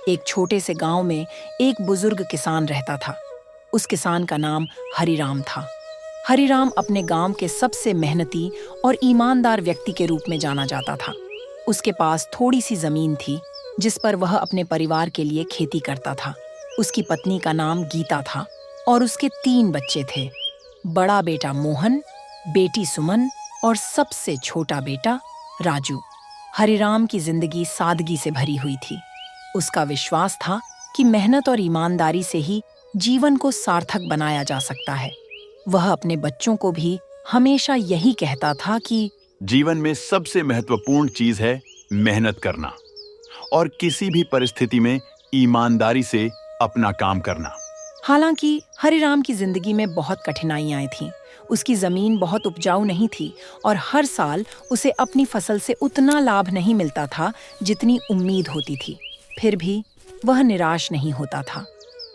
एक छोटे से गांव में एक बुजुर्ग किसान रहता था। उस किसान का नाम हरिराम था। हरिराम अपने गांव के सबसे मेहनती और ईमानदार व्यक्ति के रूप में जाना जाता था। उसके पास थोड़ी सी जमीन थी जिस पर वह अपने परिवार के लिए खेती करता था। उसकी पत्नी का नाम गीता था और उसके 3 बच्चे थे। बड़ा बेटा मोहन, बेटी सुमन और सबसे छोटा बेटा राजू। हरिराम की जिंदगी सादगी से भरी हुई थी। उसका विश्वास था कि मेहनत और ईमानदारी से ही जीवन को सार्थक बनाया जा सकता है। वह अपने बच्चों को भी हमेशा यही कहता था कि जीवन में सबसे महत्वपूर्ण चीज है मेहनत करना और किसी भी परिस्थिति में ईमानदारी से अपना काम करना। हालांकि हरिराम की जिंदगी में बहुत कठिनाइयां थीं। उसकी जमीन बहुत उपजाऊ नहीं थी और हर साल उसे अपनी फसल से उतना लाभ नहीं मिलता था जितनी उम्मीद होती थी। फिर भी वह निराश नहीं होता था।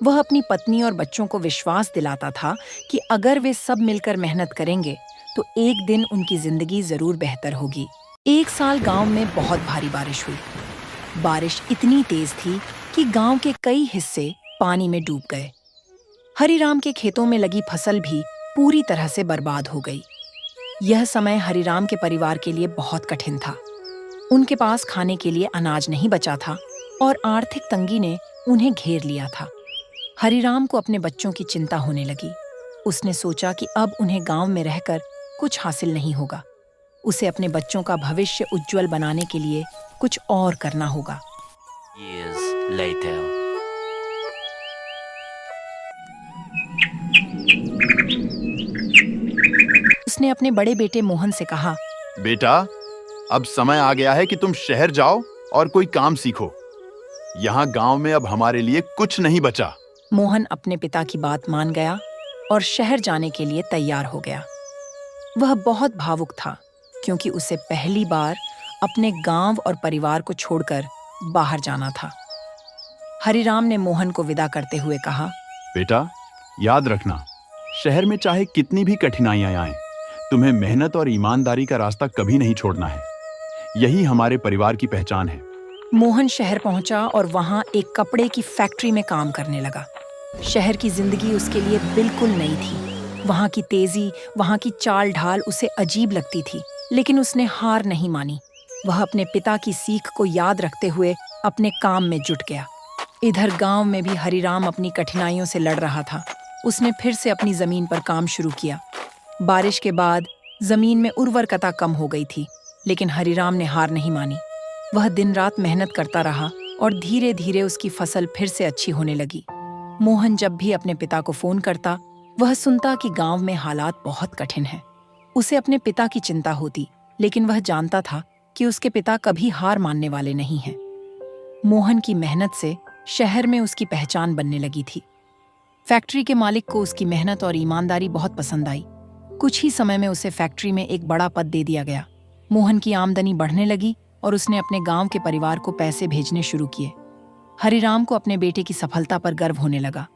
वह अपनी पत्नी और बच्चों को विश्वास दिलाता था कि अगर वे सब मिलकर मेहनत करेंगे तो एक दिन उनकी जिंदगी जरूर बेहतर होगी। एक साल गांव में बहुत भारी बारिश हुई। बारिश इतनी तेज थी कि गांव के कई हिस्से पानी में डूब गए। हरिराम के खेतों में लगी फसल भी पूरी तरह से बर्बाद हो गई। यह समय हरिराम के परिवार के लिए बहुत कठिन था। उनके पास खाने के लिए अनाज नहीं बचा था और आर्थिक तंगी ने उन्हें घेर लिया था। हरिराम को अपने बच्चों की चिंता होने लगी। उसने सोचा कि अब उन्हें गांव में रहकर कुछ हासिल नहीं होगा। उसे अपने बच्चों का भविष्य उज्जवल बनाने के लिए कुछ और करना होगा। Years later. उसने अपने बड़े बेटे मोहन से कहा, बेटा, अब समय आ गया है कि तुम शहर जाओ और कोई काम सीखो। यहाँ गांव में अब हमारे लिए कुछ नहीं बचा। मोहन अपने पिता की बात मान गया और शहर जाने के लिए तैयार हो गया। वह बहुत भावुक था क्योंकि उसे पहली बार अपने गांव और परिवार को छोड़कर बाहर जाना था। हरिराम ने मोहन को विदा करते हुए कहा, बेटा, याद रखना, शहर में चाहे कितनी भी कठिनाइयां आएं, तुम्हें मेहनत और ईमानदारी का रास्ता कभी नहीं छोड़ना है। यही हमारे परिवार की पहचान है। मोहन शहर पहुंचा और वहां एक कपड़े की फैक्ट्री में काम करने लगा। शहर की जिंदगी उसके लिए बिल्कुल नई थी। वहां की तेजी, वहां की चाल ढाल उसे अजीब लगती थी, लेकिन उसने हार नहीं मानी। वह अपने पिता की सीख को याद रखते हुए अपने काम में जुट गया। इधर गांव में भी हरिराम अपनी कठिनाइयों से लड़ रहा था। उसने फिर से अपनी जमीन पर काम शुरू किया। बारिश के बाद जमीन में उर्वरकता कम हो गई थी, लेकिन हरिराम ने हार नहीं मानी। वह दिन रात मेहनत करता रहा और धीरे धीरे उसकी फसल फिर से अच्छी होने लगी। मोहन जब भी अपने पिता को फोन करता, वह सुनता कि गांव में हालात बहुत कठिन हैं। उसे अपने पिता की चिंता होती, लेकिन वह जानता था कि उसके पिता कभी हार मानने वाले नहीं हैं। मोहन की मेहनत से शहर में उसकी पहचान बनने लगी थी। फैक्ट्री के मालिक को उसकी मेहनत और ईमानदारी बहुत पसंद आई। कुछ ही समय में उसे फैक्ट्री में एक बड़ा पद दे दिया गया। मोहन की आमदनी बढ़ने लगी और उसने अपने गांव के परिवार को पैसे भेजने शुरू किए। हरिराम को अपने बेटे की सफलता पर गर्व होने लगा।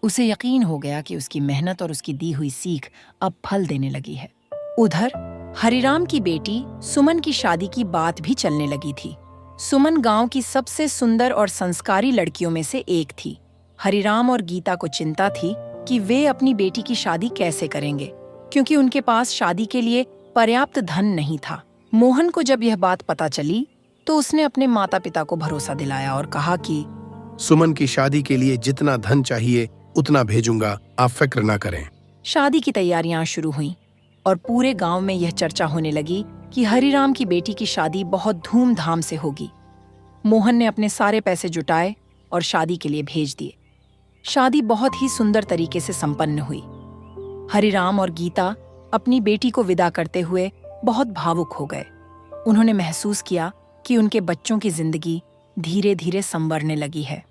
उसे यकीन हो गया कि उसकी मेहनत और उसकी दी हुई सीख अब फल देने लगी है। उधर हरिराम की बेटी सुमन की शादी की बात भी चलने लगी थी। सुमन गांव की सबसे सुंदर और संस्कारी लड़कियों में से एक थी। हरिराम और गीता को चिंता थी कि वे अपनी बेटी की शादी कैसे करेंगे, क्योंकि उनके पास शादी के लिए पर्याप्त धन नहीं था। मोहन को जब यह बात पता चली तो उसने अपने माता पिता को भरोसा दिलाया और कहा कि सुमन की शादी के लिए जितना धन चाहिए उतना भेजूंगा, आप फिक्र ना करें। शादी की तैयारियां शुरू हुईं और पूरे गांव में यह चर्चा होने लगी कि हरिराम की बेटी की शादी बहुत धूमधाम से होगी। मोहन ने अपने सारे पैसे जुटाए और शादी के लिए भेज दिए। शादी बहुत ही सुंदर तरीके से संपन्न हुई। हरिराम और गीता अपनी बेटी को विदा करते हुए बहुत भावुक हो गए। उन्होंने महसूस किया कि उनके बच्चों की जिंदगी धीरे धीरे संवरने लगी है।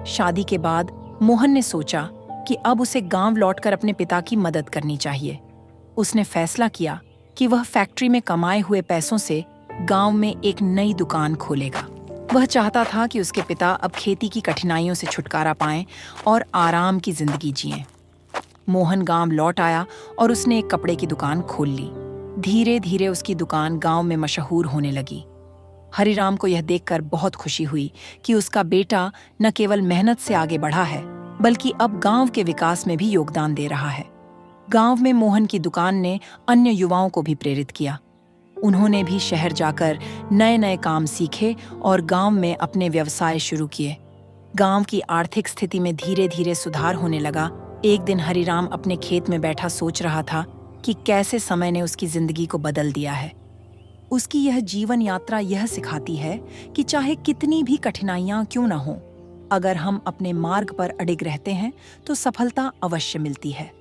शादी के बाद मोहन ने सोचा कि अब उसे गांव लौटकर अपने पिता की मदद करनी चाहिए। उसने फैसला किया कि वह फैक्ट्री में कमाए हुए पैसों से गांव में एक नई दुकान खोलेगा। वह चाहता था कि उसके पिता अब खेती की कठिनाइयों से छुटकारा पाएं और आराम की जिंदगी जिएं। मोहन गांव लौट आया और उसने एक कपड़े की दुकान खोल ली। धीरे धीरे उसकी दुकान गांव में मशहूर होने लगी। हरिराम को यह देखकर बहुत खुशी हुई कि उसका बेटा न केवल मेहनत से आगे बढ़ा है, बल्कि अब गांव के विकास में भी योगदान दे रहा है। गांव में मोहन की दुकान ने अन्य युवाओं को भी प्रेरित किया। उन्होंने भी शहर जाकर नए नए काम सीखे और गांव में अपने व्यवसाय शुरू किए। गांव की आर्थिक स्थिति में धीरे धीरे सुधार होने लगा। एक दिन हरिराम अपने खेत में बैठा सोच रहा था कि कैसे समय ने उसकी जिंदगी को बदल दिया है। उसकी यह जीवन यात्रा यह सिखाती है कि चाहे कितनी भी कठिनाइयां क्यों न हों, अगर हम अपने मार्ग पर अडिग रहते हैं तो सफलता अवश्य मिलती है।